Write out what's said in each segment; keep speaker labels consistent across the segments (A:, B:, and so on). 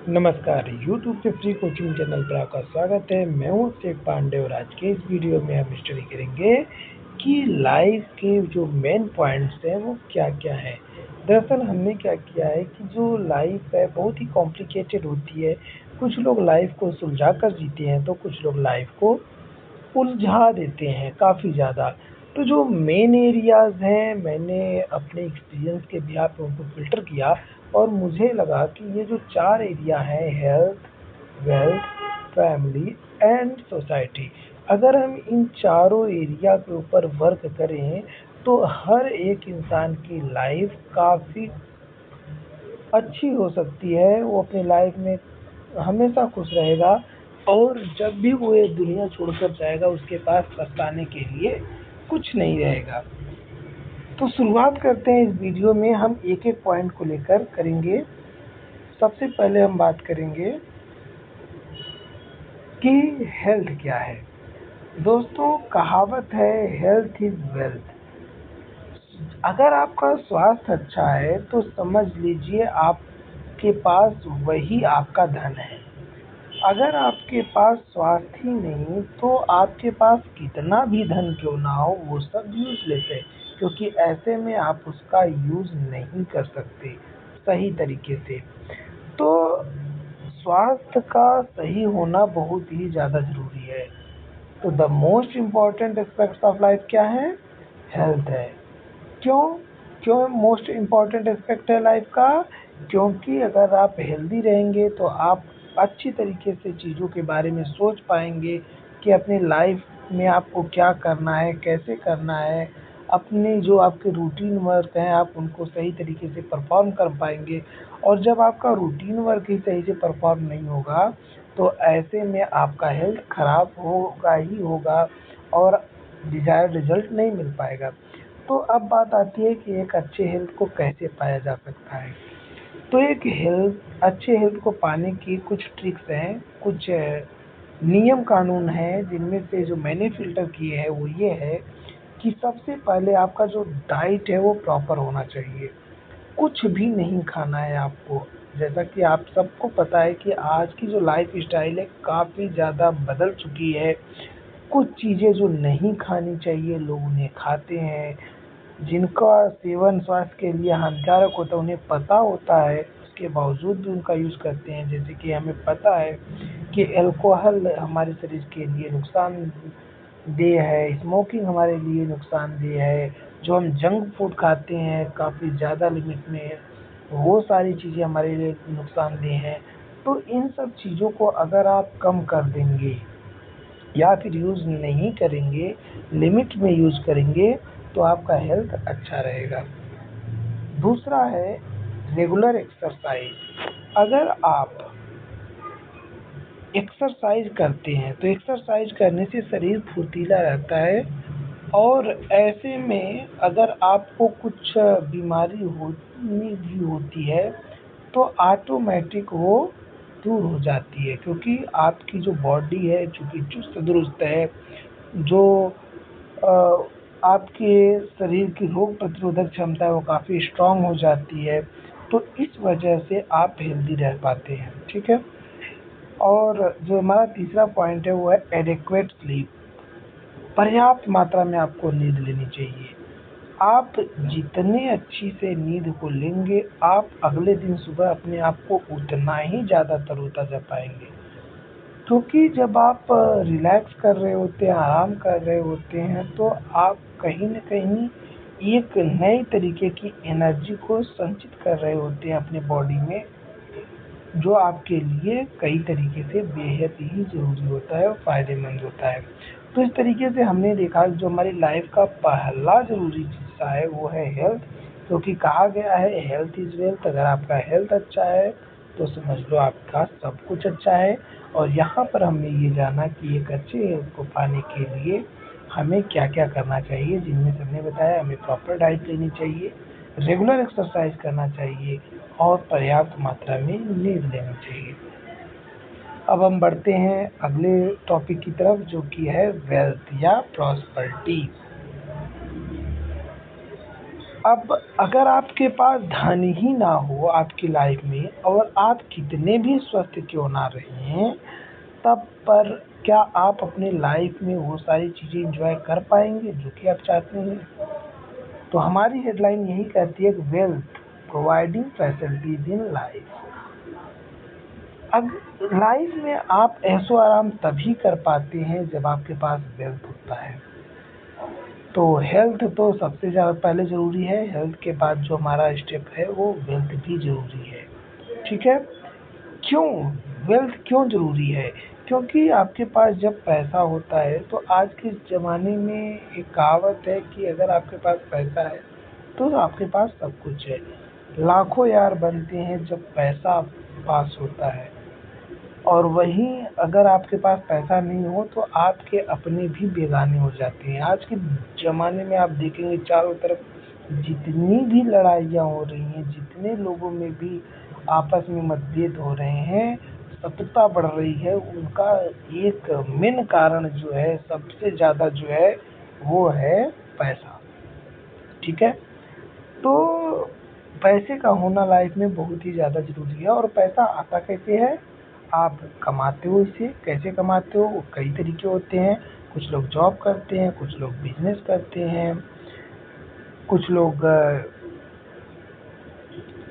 A: नमस्कार, यूट्यूब के free coaching channel पर आपका स्वागत है। मैं हूँ अभिषेक पांडे और आज के इस वीडियो में हम स्टडी करेंगे कि लाइफ के जो मेन पॉइंट्स हैं वो क्या-क्या हैं। दरअसल हमने क्या किया है कि जो लाइफ है बहुत ही कॉम्प्लिकेटेड होती है। कुछ लोग लाइफ को सुलझा कर जीते हैं तो कुछ लोग लाइफ को उलझा देते हैं काफ़ी ज़्यादा। तो जो मेन एरियाज़ हैं मैंने अपने एक्सपीरियंस के बिहाफ़ पे उनको फ़िल्टर किया और मुझे लगा कि ये जो 4 एरिया हैं health, wealth, family and society, अगर हम इन चारों एरिया के ऊपर वर्क करें तो हर एक इंसान की लाइफ़ काफ़ी अच्छी हो सकती है। वो अपनी लाइफ़ में हमेशा खुश रहेगा और जब भी वो ये दुनिया छोड़कर जाएगा उसके पास पछताने के लिए कुछ नहीं रहेगा। तो शुरुआत करते हैं इस वीडियो में हम एक-एक पॉइंट को लेकर करेंगे। सबसे पहले हम बात करेंगे कि हेल्थ क्या है। दोस्तों कहावत है हेल्थ इज़ वेल्थ। अगर आपका स्वास्थ्य अच्छा है तो समझ लीजिए आपके पास वही आपका धन है। अगर आपके पास स्वास्थ्य ही नहीं तो आपके पास कितना भी धन क्यों ना हो वो सब यूज़लेस है, क्योंकि ऐसे में आप उसका यूज़ नहीं कर सकते सही तरीके से। तो स्वास्थ्य का सही होना बहुत ही ज़्यादा ज़रूरी है। तो the most important aspects of life क्या है? हेल्थ है। क्यों? क्यों मोस्ट इम्पॉर्टेंट एस्पेक्ट है लाइफ का? क्योंकि अगर आप हेल्दी रहेंगे तो आप अच्छी तरीके से चीज़ों के बारे में सोच पाएँगे कि अपनी लाइफ में आपको क्या करना है, कैसे करना है। अपने जो आपके रूटीन वर्क हैं आप उनको सही तरीके से परफ़ॉर्म कर पाएँगे और जब आपका रूटीन वर्क ही सही से परफ़ॉर्म नहीं होगा तो ऐसे में आपका हेल्थ ख़राब होगा ही होगा और डिज़ायर्ड रिज़ल्ट नहीं मिल पाएगा। तो अब बात आती है कि एक अच्छे हेल्थ को कैसे पाया जा सकता है। तो एक अच्छे हेल्थ को पाने की कुछ ट्रिक्स हैं, कुछ नियम कानून हैं जिनमें से जो मैंने फ़िल्टर किए हैं वो ये है कि सबसे पहले आपका जो डाइट है वो प्रॉपर होना चाहिए। कुछ भी नहीं खाना है आपको। जैसा कि आप सबको पता है कि आज की जो लाइफ़स्टाइल है काफ़ी ज़्यादा बदल चुकी है। कुछ चीज़ें जो नहीं खानी चाहिए लोग उन्हें खाते हैं। जिनका सेवन स्वास्थ्य के लिए हानिकारक होता है उन्हें पता होता है, उसके बावजूद भी उनका यूज़ करते हैं। जैसे कि हमें पता है कि अल्कोहल हमारे शरीर के लिए नुकसानदेह है, स्मोकिंग हमारे लिए नुकसानदेह है, जो हम जंक फूड खाते हैं काफ़ी ज़्यादा लिमिट में, वो सारी चीज़ें हमारे लिए नुकसानदेह हैं। तो इन सब चीज़ों को अगर आप कम कर देंगे या फिर यूज़ नहीं करेंगे, लिमिट में यूज़ करेंगे तो आपका हेल्थ अच्छा रहेगा। दूसरा है रेगुलर एक्सरसाइज़। अगर आप एक्सरसाइज़ करते हैं तो एक्सरसाइज़ करने से शरीर फुर्तीला रहता है और ऐसे में अगर आपको कुछ बीमारी होनी भी होती है तो ऑटोमेटिक वो दूर हो जाती है, क्योंकि आपकी जो बॉडी है चूँकि चुस्त दुरुस्त है, जो अ, आपके शरीर की रोग प्रतिरोधक क्षमता है वो काफ़ी स्ट्रॉन्ग हो जाती है, तो इस वजह से आप हेल्दी रह पाते हैं, ठीक है? और जो हमारा तीसरा पॉइंट है वो है एडेक्वेट स्लीप। पर्याप्त मात्रा में आपको नींद लेनी चाहिए। आप जितने अच्छी से नींद को लेंगे, आप अगले दिन सुबह अपने आप को उतना ही ज़्यादा तरोताज़ा पाएँगे। क्योंकि जब आप रिलैक्स कर रहे होते हैं, आराम कर रहे होते हैं, तो आप कहीं न कहीं एक नए तरीके की एनर्जी को संचित कर रहे होते हैं अपने बॉडी में, जो आपके लिए कई तरीके से बेहद ही ज़रूरी होता है और फ़ायदेमंद होता है। तो इस तरीके से हमने देखा जो हमारी लाइफ़ का पहला ज़रूरी हिस्सा है वो है हेल्थ, क्योंकि कहा गया है हेल्थ इज़ वेल्थ। अगर आपका हेल्थ अच्छा है तो समझ लो आपका सब कुछ अच्छा है। और यहाँ पर हमने ये जाना कि एक अच्छे हेल्थ को पाने के लिए हमें क्या-क्या करना चाहिए, जिनमें से हमने बताया हमें प्रॉपर डाइट लेनी चाहिए, रेगुलर एक्सरसाइज़ करना चाहिए और पर्याप्त मात्रा में नींद लेनी चाहिए। अब हम बढ़ते हैं अगले टॉपिक की तरफ जो कि है वेल्थ या प्रॉस्पेरिटी। अब अगर आपके पास धन ही ना हो आपकी लाइफ में और आप कितने भी स्वस्थ क्यों ना रहें, तब पर क्या आप अपने लाइफ में वो सारी चीज़ें एंजॉय कर पाएंगे जो कि आप चाहते हैं? तो हमारी हेडलाइन यही कहती है कि wealth providing facilities in life. अब लाइफ में आप ऐशो आराम तभी कर पाते हैं जब आपके पास वेल्थ होता है। तो हेल्थ तो सबसे ज़्यादा पहले ज़रूरी है, हेल्थ के बाद जो हमारा स्टेप है वो वेल्थ भी ज़रूरी है। ठीक है। क्यों वेल्थ क्यों ज़रूरी है? क्योंकि आपके पास जब पैसा होता है तो आज के ज़माने में एक कहावत है कि अगर आपके पास पैसा है तो आपके पास सब कुछ है। लाखों यार बनते हैं जब पैसा पास होता है, और वहीं अगर आपके पास पैसा नहीं हो तो आपके अपने भी बेगाने हो जाते हैं। आज के ज़माने में आप देखेंगे चारों तरफ जितनी भी लड़ाइयाँ हो रही हैं, जितने लोगों में भी आपस में मतभेद हो रहे हैं, सत्ता बढ़ रही है, उनका एक मेन कारण जो है सबसे ज़्यादा जो है वो है पैसा। ठीक है। तो पैसे का होना लाइफ में बहुत ही ज़्यादा ज़रूरी है। और पैसा आता कैसे है? आप कमाते हो इसे, कैसे कमाते हो? वो कई तरीके होते हैं। कुछ लोग जॉब करते हैं, कुछ लोग बिजनेस करते हैं, कुछ लोग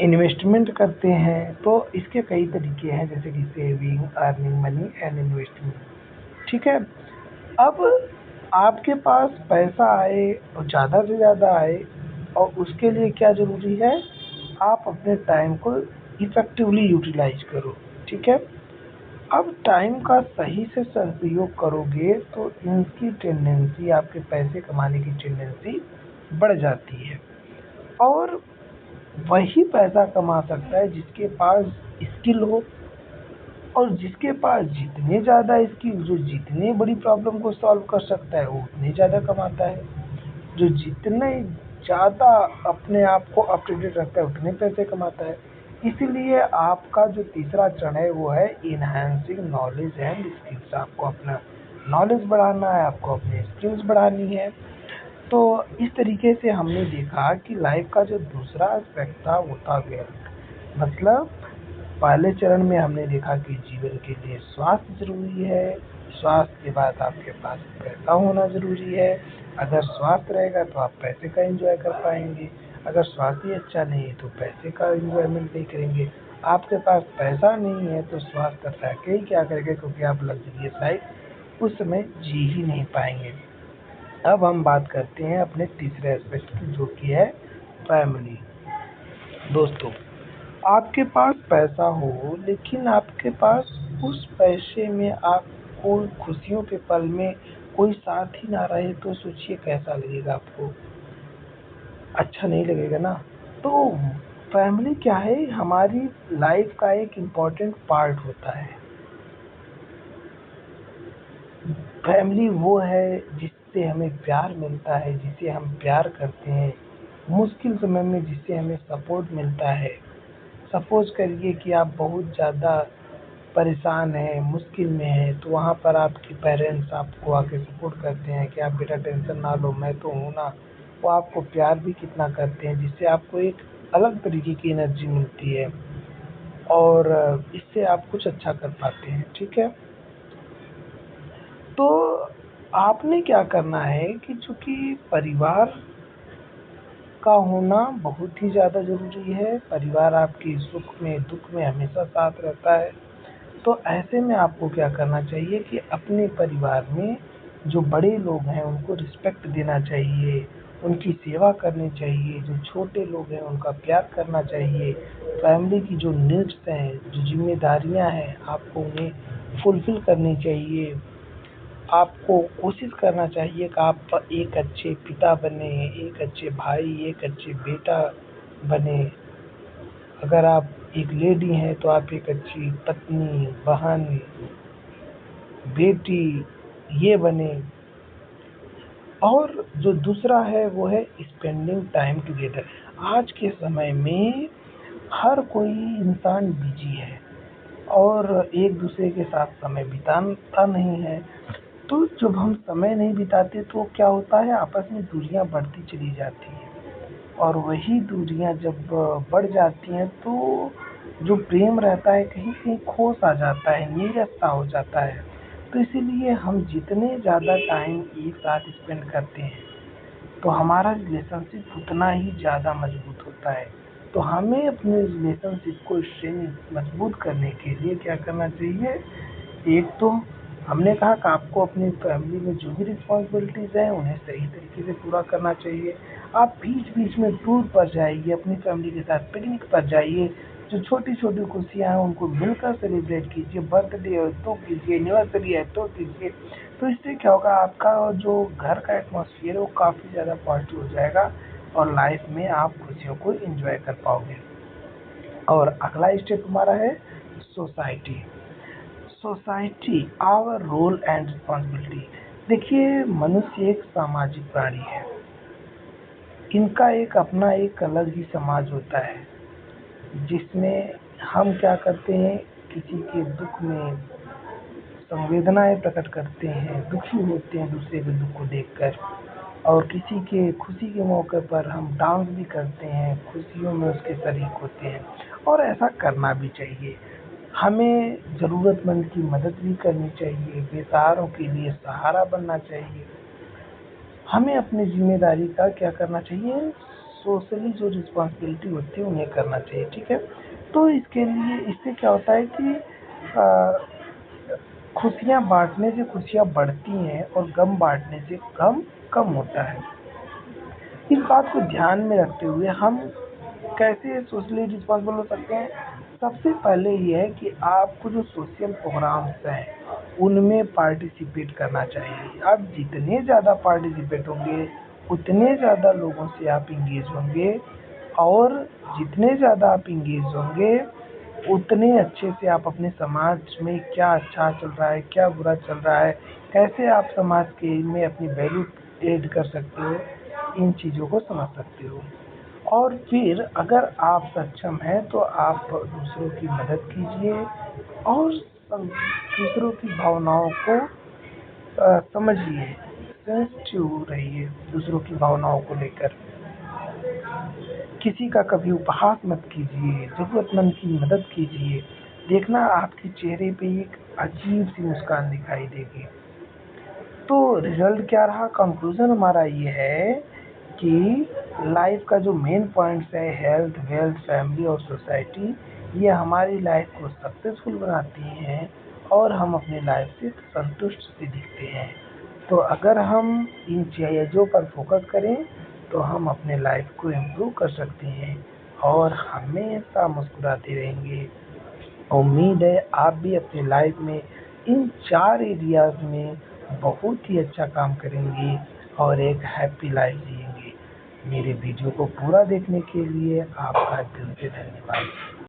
A: इन्वेस्टमेंट करते हैं। तो इसके कई तरीके हैं, जैसे कि saving, earning money and investment. ठीक है। अब आपके पास पैसा आए और ज़्यादा से ज़्यादा आए, और उसके लिए क्या ज़रूरी है? आप अपने टाइम को इफ़ेक्टिवली यूटिलाइज करो। ठीक है। अब टाइम का सही से सदुपयोग करोगे तो इनकी टेंडेंसी, आपके पैसे कमाने की टेंडेंसी बढ़ जाती है। और वही पैसा कमा सकता है जिसके पास स्किल हो, और जिसके पास जितने ज़्यादा स्किल, जो जितनी बड़ी प्रॉब्लम को सॉल्व कर सकता है वो उतने ज़्यादा कमाता है। जो जितने ज़्यादा अपने आप को अप टू डेट रखता है उतने पैसे कमाता है। इसीलिए आपका जो तीसरा चरण है वो है इनहैंसिंग नॉलेज एंड स्किल्स। आपको अपना नॉलेज बढ़ाना है, आपको अपनी स्किल्स बढ़ानी है। तो इस तरीके से हमने देखा कि लाइफ का जो दूसरा एस्पेक्ट था वो था वेल्थ। मतलब पहले चरण में हमने देखा कि जीवन के लिए स्वास्थ्य ज़रूरी है, स्वास्थ्य के बाद आपके पास पैसा होना ज़रूरी है। अगर स्वास्थ्य रहेगा तो आप पैसे का एंजॉय कर पाएंगे, अगर स्वास्थ्य ही अच्छा नहीं है तो पैसे का एंजॉयमेंट नहीं करेंगे। आपके पास पैसा नहीं है तो स्वास्थ्य रह के ही क्या करेंगे, क्योंकि आप लग्जरियस लाइफ उस समय जी ही नहीं पाएंगे। अब हम बात करते हैं अपने तीसरे एस्पेक्ट की, जो कि है फैमिली। दोस्तों, आपके पास पैसा हो लेकिन आपके पास उस पैसे में आपको खुशियों के पल में कोई साथ ही ना रहे तो सोचिए कैसा लगेगा आपको? अच्छा नहीं लगेगा ना। तो फैमिली क्या है? हमारी लाइफ का एक इम्पोर्टेंट पार्ट होता है। फैमिली वो है जिससे हमें प्यार मिलता है, जिसे हम प्यार करते हैं, मुश्किल समय में जिससे हमें सपोर्ट मिलता है। सपोज करिए कि आप बहुत ज़्यादा परेशान हैं, मुश्किल में हैं, तो वहाँ पर आपके पेरेंट्स आपको आके सपोर्ट करते हैं कि आप बेटा टेंशन ना लो, मैं तो हूँ ना। वो आपको प्यार भी कितना करते हैं, जिससे आपको एक अलग तरीके की एनर्जी मिलती है, और इससे आप कुछ अच्छा कर पाते हैं। ठीक है। तो आपने क्या करना है कि चूंकि परिवार का होना बहुत ही ज़्यादा ज़रूरी है, परिवार आपकी सुख में दुख में हमेशा साथ रहता है। तो ऐसे में आपको क्या करना चाहिए कि अपने परिवार में जो बड़े लोग हैं उनको रिस्पेक्ट देना चाहिए, उनकी सेवा करनी चाहिए। जो छोटे लोग हैं उनका प्यार करना चाहिए। फैमिली की जो नीड्स हैं, जो जिम्मेदारियां हैं, आपको उन्हें फुलफिल करनी चाहिए। आपको कोशिश करना चाहिए कि आप एक अच्छे पिता बने, एक अच्छे भाई, एक अच्छे बेटा बने। अगर आप एक लेडी हैं तो आप एक अच्छी पत्नी, बहन, बेटी ये बने। और जो दूसरा है वो है स्पेंडिंग टाइम टुगेदर। आज के समय में हर कोई इंसान बिजी है और एक दूसरे के साथ समय बिताता नहीं है। तो जब हम समय नहीं बिताते तो क्या होता है, आपस में दूरियां बढ़ती चली जाती हैं। और वही दूरियां जब बढ़ जाती हैं तो जो प्रेम रहता है कहीं कहीं खो सा जाता है, नीरस सा हो जाता है। तो इसीलिए हम जितने ज़्यादा टाइम एक साथ स्पेंड करते हैं तो हमारा रिलेशनशिप उतना ही ज़्यादा मजबूत होता है। तो हमें अपने रिलेशनशिप को स्ट्रेंथ मजबूत करने के लिए क्या करना चाहिए? एक तो हमने कहा कि आपको अपनी फैमिली में जो भी रिस्पॉन्सिबिलिटीज़ हैं उन्हें सही तरीके से पूरा करना चाहिए। आप बीच-बीच में टूर पर जाइए, अपनी फैमिली के साथ पिकनिक पर जाइए, जो छोटी-छोटी खुशियाँ हैं उनको मिलकर सेलिब्रेट कीजिए, बर्थडे है तो कीजिए, एनिवर्सरी है तो कीजिए। तो इससे क्या होगा, आपका जो घर का एटमॉस्फेयर है वो काफ़ी ज़्यादा पॉजिटिव हो जाएगा और लाइफ में आप खुशियों को एंजॉय कर पाओगे। और अगला स्टेप हमारा है society. Society our role and responsibility. देखिए, मनुष्य एक सामाजिक प्राणी है। इनका एक अपना एक अलग ही समाज होता है जिसमें हम क्या करते हैं, किसी के दुख में संवेदनाएं प्रकट करते हैं, दुखी होते हैं दूसरे के दुख को देखकर। और किसी के खुशी के मौके पर हम डांस भी करते हैं, खुशियों में उसके शरीक होते हैं और ऐसा करना भी चाहिए। हमें ज़रूरतमंद की मदद भी करनी चाहिए, बेसहारों के लिए सहारा बनना चाहिए। हमें अपनी ज़िम्मेदारी का क्या करना चाहिए, सोशली जो रिस्पॉन्सिबिलिटी होती है उन्हें करना चाहिए, ठीक है? तो इसके लिए इससे क्या होता है कि खुशियाँ बाँटने से खुशियाँ बढ़ती हैं और गम बाँटने से गम कम होता है। इस बात को ध्यान में रखते हुए हम कैसे सोशली रिस्पॉन्सिबल हो सकते हैं? सबसे पहले ये है कि आपको जो सोशल प्रोग्राम्स हैं, उनमें पार्टिसिपेट करना चाहिए। आप जितने ज़्यादा पार्टिसिपेट होंगे, उतने ज़्यादा लोगों से आप एंगेज होंगे और जितने ज़्यादा आप एंगेज होंगे, उतने अच्छे से आप अपने समाज में क्या अच्छा चल रहा है, क्या बुरा चल रहा है, कैसे आप समाज के में अपनी वैल्यू ऐड कर सकते हो, इन चीज़ों को समझ सकते हो। और फिर अगर आप सक्षम हैं तो आप दूसरों की मदद कीजिए और दूसरों की भावनाओं को समझिए, सेंसिटिव रहिए दूसरों की भावनाओं को लेकर। किसी का कभी उपहास मत कीजिए, ज़रूरतमंद की मदद कीजिए। देखना आपके चेहरे पे एक अजीब सी मुस्कान दिखाई देगी। तो रिजल्ट क्या रहा? कंक्लूजन हमारा ये है कि लाइफ का जो मेन पॉइंट्स है, हेल्थ, वेल्थ, फैमिली और सोसाइटी, ये हमारी लाइफ को सक्सेसफुल बनाती हैं और हम अपनी लाइफ से संतुष्ट से दिखते हैं। तो अगर हम इन चीज़ों पर फोकस करें तो हम अपने लाइफ को इम्प्रूव कर सकते हैं और हमेशा मुस्कुराते रहेंगे। उम्मीद है आप भी अपनी लाइफ में इन 4 एरियाज़ में बहुत ही अच्छा काम करेंगे और एक हैप्पी लाइफ जिएंगे। मेरे वीडियो को पूरा देखने के लिए आपका दिल से धन्यवाद।